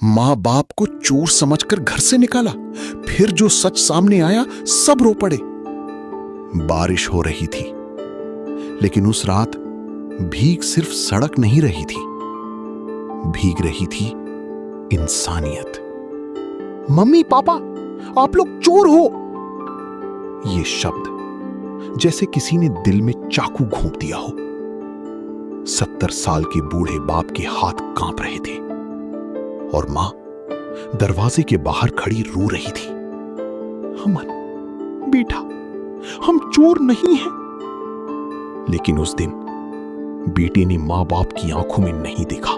मां बाप को चोर समझकर घर से निकाला, फिर जो सच सामने आया सब रो पड़े। बारिश हो रही थी, लेकिन उस रात भीग सिर्फ सड़क नहीं रही थी, भीग रही थी इंसानियत। मम्मी पापा, आप लोग चोर हो। ये शब्द जैसे किसी ने दिल में चाकू घोंप दिया हो। 70 साल के बूढ़े बाप के हाथ कांप रहे थे और मां दरवाजे के बाहर खड़ी रो रही थी। अमन बेटा, हम चोर नहीं हैं। लेकिन उस दिन बेटे ने मां बाप की आंखों में नहीं देखा।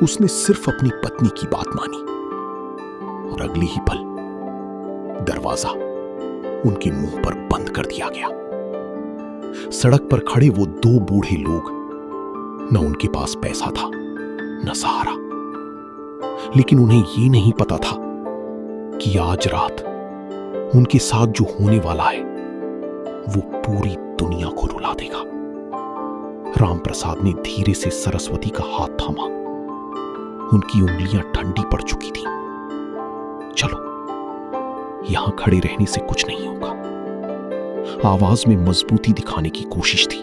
उसने सिर्फ अपनी पत्नी की बात मानी और अगले ही पल दरवाजा उनके मुंह पर बंद कर दिया गया। सड़क पर खड़े वो 2 बूढ़े लोग, न उनके पास पैसा था न सहारा, लेकिन उन्हें ये नहीं पता था कि आज रात उनके साथ जो होने वाला है वो पूरी दुनिया को रुला देगा। राम प्रसाद ने धीरे से सरस्वती का हाथ थामा। उनकी उंगलियां ठंडी पड़ चुकी थी। चलो, यहां खड़े रहने से कुछ नहीं होगा। आवाज में मजबूती दिखाने की कोशिश थी,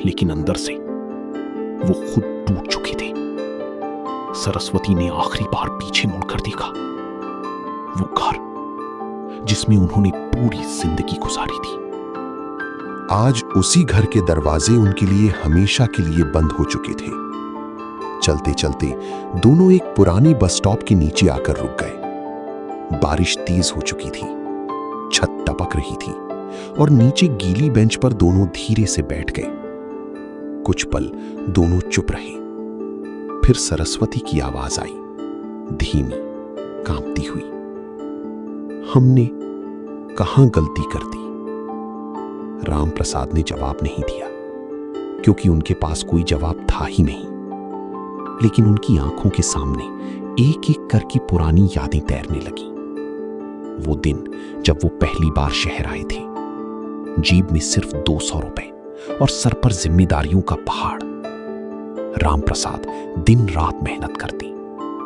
लेकिन अंदर से वो खुद टूट चुके थे। सरस्वती ने आखिरी बार पीछे मुड़कर देखा। वो घर जिसमें उन्होंने पूरी जिंदगी गुजारी थी, आज उसी घर के दरवाजे उनके लिए हमेशा के लिए बंद हो चुके थे। चलते चलते दोनों एक पुरानी बस स्टॉप के नीचे आकर रुक गए। बारिश तेज हो चुकी थी, छत टपक रही थी और नीचे गीली बेंच पर दोनों धीरे से बैठ गए। कुछ पल दोनों चुप रहे। फिर सरस्वती की आवाज आई, धीमी, कांपती हुई। हमने कहां गलती कर दी? राम प्रसाद ने जवाब नहीं दिया, क्योंकि उनके पास कोई जवाब था ही नहीं। लेकिन उनकी आंखों के सामने एक एक करके पुरानी यादें तैरने लगी। वो दिन जब वो पहली बार शहर आए थे, जेब में सिर्फ 200 रुपए और सर पर जिम्मेदारियों का पहाड़। राम प्रसाद दिन रात मेहनत करती,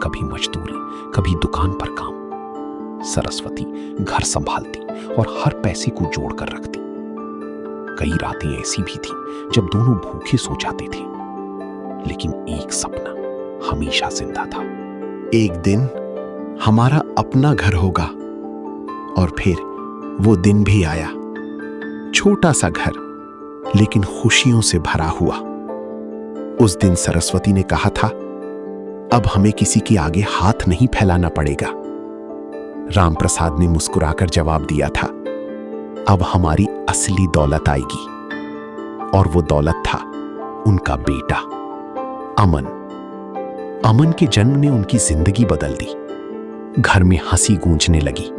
कभी मजदूरी, कभी दुकान पर काम। सरस्वती घर संभालती और हर पैसे को जोड़ कर रखती। कई रातें ऐसी भी थी जब दोनों भूखे सो जाते थे, लेकिन एक सपना हमेशा जिंदा था। एक दिन हमारा अपना घर होगा। और फिर वो दिन भी आया। छोटा सा घर, लेकिन खुशियों से भरा हुआ। उस दिन सरस्वती ने कहा था, अब हमें किसी के आगे हाथ नहीं फैलाना पड़ेगा। राम प्रसाद ने मुस्कुराकर जवाब दिया था, अब हमारी असली दौलत आएगी। और वो दौलत था उनका बेटा अमन। अमन के जन्म ने उनकी जिंदगी बदल दी। घर में हंसी गूंजने लगी।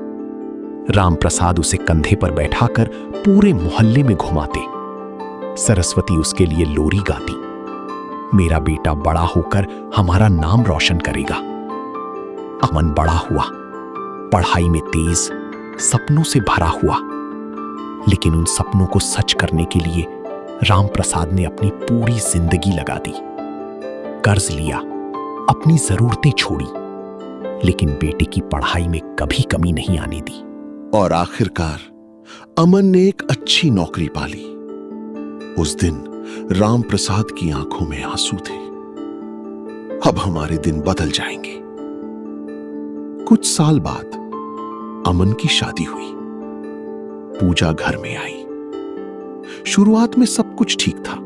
राम प्रसाद उसे कंधे पर बैठाकर पूरे मोहल्ले में घुमाते। सरस्वती उसके लिए लोरी गाती, मेरा बेटा बड़ा होकर हमारा नाम रोशन करेगा। अमन बड़ा हुआ, पढ़ाई में तेज, सपनों से भरा हुआ। लेकिन उन सपनों को सच करने के लिए राम प्रसाद ने अपनी पूरी जिंदगी लगा दी। कर्ज लिया, अपनी जरूरतें छोड़ी, लेकिन बेटे की पढ़ाई में कभी कमी नहीं आने दी। और आखिरकार अमन ने एक अच्छी नौकरी पाली। उस दिन राम प्रसाद की आंखों में आंसू थे। अब हमारे दिन बदल जाएंगे। कुछ साल बाद अमन की शादी हुई। पूजा घर में आई। शुरुआत में सब कुछ ठीक था।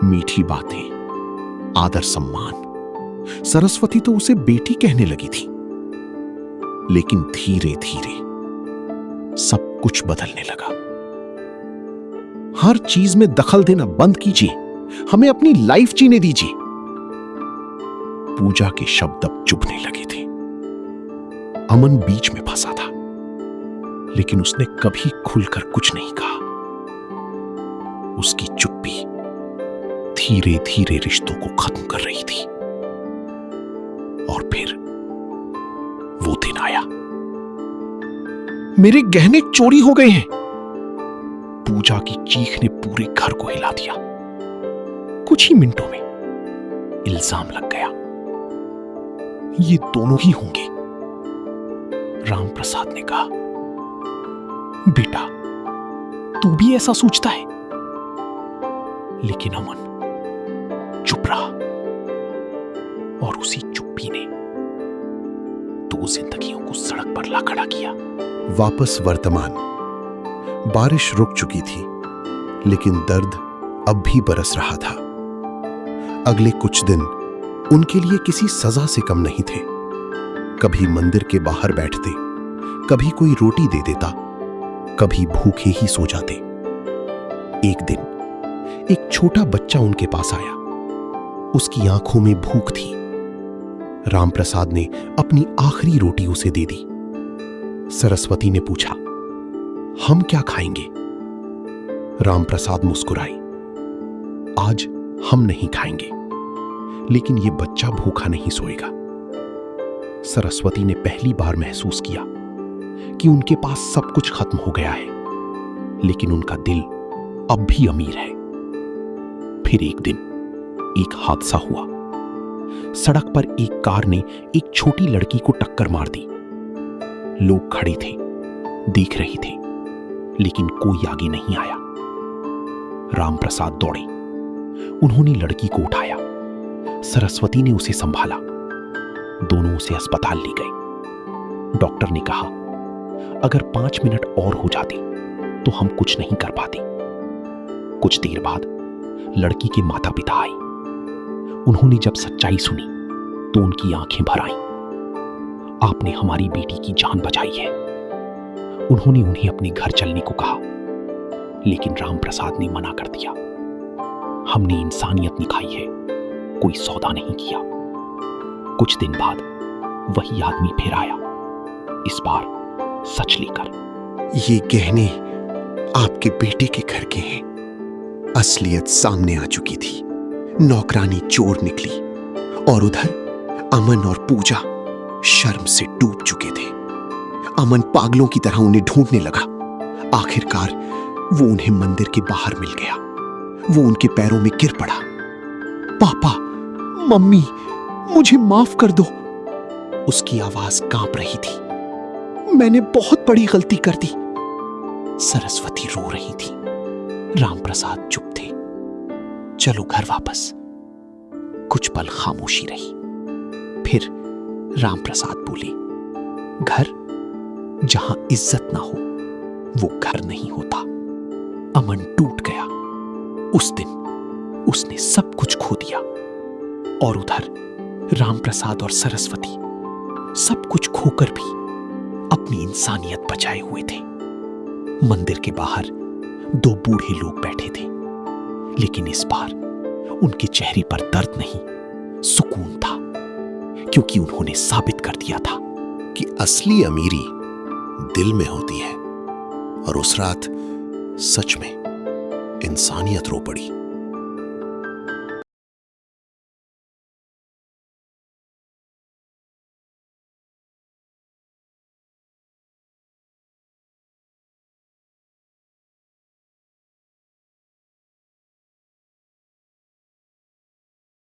मीठी बातें, आदर सम्मान। सरस्वती तो उसे बेटी कहने लगी थी। लेकिन धीरे धीरे सब कुछ बदलने लगा। हर चीज में दखल देना बंद कीजिए, हमें अपनी लाइफ जीने दीजिए। पूजा के शब्द अब चुभने लगे थे। अमन बीच में फंसा था, लेकिन उसने कभी खुलकर कुछ नहीं कहा। उसकी चुप्पी धीरे धीरे रिश्तों को खत्म कर रही थी। और फिर वो दिन आया। मेरे गहने चोरी हो गए हैं। पूजा की चीख ने पूरे घर को हिला दिया। कुछ ही मिनटों में इल्जाम लग गया। ये दोनों ही होंगे, रामप्रसाद ने कहा। बेटा, तू भी ऐसा सोचता है? लेकिन अमन चुप रहा, और उसी चुप्पी ने 2 जिंदगियों को सड़क पर ला खड़ा किया। वापस वर्तमान। बारिश रुक चुकी थी, लेकिन दर्द अब भी बरस रहा था। अगले कुछ दिन उनके लिए किसी सजा से कम नहीं थे। कभी मंदिर के बाहर बैठते, कभी कोई रोटी दे देता, कभी भूखे ही सो जाते। एक दिन एक छोटा बच्चा उनके पास आया। उसकी आंखों में भूख थी। रामप्रसाद ने अपनी आखिरी रोटी उसे दे दी। सरस्वती ने पूछा, हम क्या खाएंगे? रामप्रसाद मुस्कुराई, आज हम नहीं खाएंगे, लेकिन यह बच्चा भूखा नहीं सोएगा। सरस्वती ने पहली बार महसूस किया कि उनके पास सब कुछ खत्म हो गया है, लेकिन उनका दिल अब भी अमीर है। फिर एक दिन एक हादसा हुआ। सड़क पर एक कार ने एक छोटी लड़की को टक्कर मार दी। लोग खड़े थे, देख रहे थे, लेकिन कोई आगे नहीं आया। रामप्रसाद दौड़े। उन्होंने लड़की को उठाया। सरस्वती ने उसे संभाला। दोनों उसे अस्पताल ले गए। डॉक्टर ने कहा, अगर 5 मिनट और हो जाते तो हम कुछ नहीं कर पाते। कुछ देर बाद लड़की के माता पिता आए। उन्होंने जब सच्चाई सुनी तो उनकी आंखें भर आईं। आपने हमारी बेटी की जान बचाई है। उन्होंने उन्हें अपने घर चलने को कहा, लेकिन रामप्रसाद ने मना कर दिया। हमने इंसानियत निभाई है, कोई सौदा नहीं किया। कुछ दिन बाद वही आदमी फिर आया, इस बार सच लेकर। ये गहने आपके बेटे के घर के हैं। असलियत सामने आ चुकी थी। नौकरानी चोर निकली, और उधर अमन और पूजा शर्म से डूब चुके थे। अमन पागलों की तरह उन्हें ढूंढने लगा। आखिरकार वो उन्हें मंदिर के बाहर मिल गया। वो उनके पैरों में गिर पड़ा। पापा, मम्मी, मुझे माफ कर दो। उसकी आवाज कांप रही थी। मैंने बहुत बड़ी गलती कर दी। सरस्वती रो रही थी। रामप्रसाद चुप थे। चलो घर वापस। कुछ पल खामोशी रही। फिर रामप्रसाद बोले, घर जहां इज्जत ना हो वो घर नहीं होता। अमन टूट गया। उस दिन उसने सब कुछ खो दिया, और उधर रामप्रसाद और सरस्वती सब कुछ खोकर भी अपनी इंसानियत बचाए हुए थे। मंदिर के बाहर 2 बूढ़े लोग बैठे थे, लेकिन इस बार उनके चेहरे पर दर्द नहीं, सुकून था, क्योंकि उन्होंने साबित कर दिया था कि असली अमीरी दिल में होती है। और उस रात सच में इंसानियत रो पड़ी।